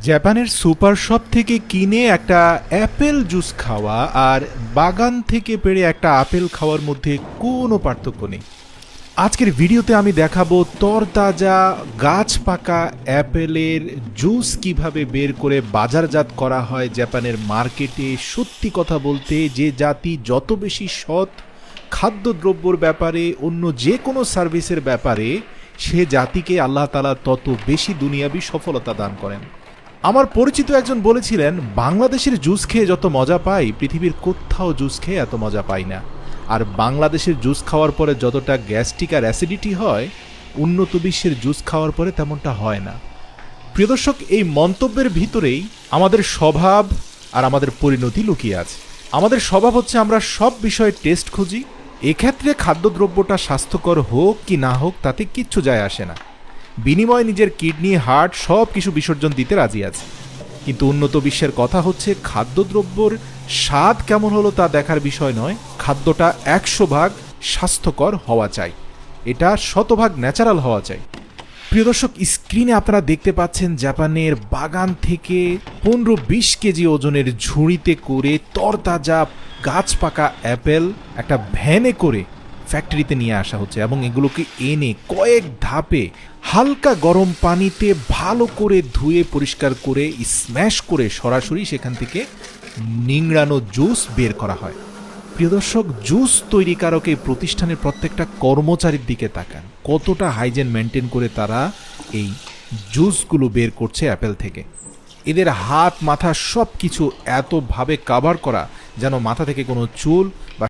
জাপানের super shop থেকে কিনে একটা অ্যাপেল জুস খাওয়া আর বাগান থেকে পেড়ে একটা আপেল খাওয়ার মধ্যে কোনো পার্থক্য নেই। আজকের ভিডিওতে আমি দেখাবো তরতাজা গাছ পাকা অ্যাপেলের জুস কিভাবে বের করে বাজারজাত করা হয় জাপানের মার্কেটে। সত্যি কথা বলতে যে জাতি যত বেশি সৎ খাদ্যদ্রব্যর ব্যাপারে, অন্য যে কোনো সার্ভিসের ব্যাপারে, সে জাতিকে আল্লাহ তাআলা তত বেশি দুনিয়াবি সফলতা দান করেন। আমার পরিচিত একজন বলেছিলেন, বাংলাদেশের জুস খেয়ে যত মজা পাই পৃথিবীর কোথাও জুস খেয়ে এত মজা পাই না। আর বাংলাদেশের জুস খাওয়ার পরে যতটা গ্যাস্ট্রিক আর অ্যাসিডিটি হয়, উন্নত বিশ্বের জুস খাওয়ার পরে তেমনটা হয় না। প্রিয় দর্শক, এই মন্তব্যের ভিতরেই আমাদের স্বভাব আর আমাদের পরিণতি লুকিয়ে আছে। আমাদের স্বভাব হচ্ছে আমরা সব বিষয়ে টেস্ট খুঁজি। এক্ষেত্রে খাদ্যদ্রব্যটা স্বাস্থ্যকর হোক কি না হোক তাতে কিচ্ছু যায় আসে না। বিনিময়ে নিজের কিডনি, হার্ট সব কিছু বিসর্জন দিতে রাজি আছে। কিন্তু উন্নত বিশ্বের কথা হচ্ছে খাদ্যদ্রব্যর স্বাদ কেমন হলো তা দেখার বিষয় নয়, খাদ্যটা 100% স্বাস্থ্যকর হওয়া চাই, এটা 100% ন্যাচারাল হওয়া চাই। প্রিয় দর্শক, স্ক্রিনে আপনারা দেখতে পাচ্ছেন জাপানের বাগান থেকে 15-20 কেজি ওজনের ঝুড়িতে করে তরতাজা গাছ পাকা অ্যাপেল একটা ভ্যানে করে ফ্যাক্টরিতে নিয়ে আসা হচ্ছে এবং এগুলোকে এনে কয়েক ধাপে হালকা গরম পানিতে ভালো করে ধুয়ে পরিষ্কার করে স্ম্যাশ করে সরাসরি সেখান থেকে নিংড়ানো জুস বের করা হয়। প্রিয় দর্শক, জুস তৈরিকারক এই প্রতিষ্ঠানের প্রত্যেকটা কর্মচারীর দিকে তাকান, কতটা হাইজেন মেনটেন করে তারা এই জুসগুলো বের করছে অ্যাপেল থেকে। এদের হাত মাথা সব কিছু এতভাবে কাভার করা যেন মাথা থেকে কোনো চুল বা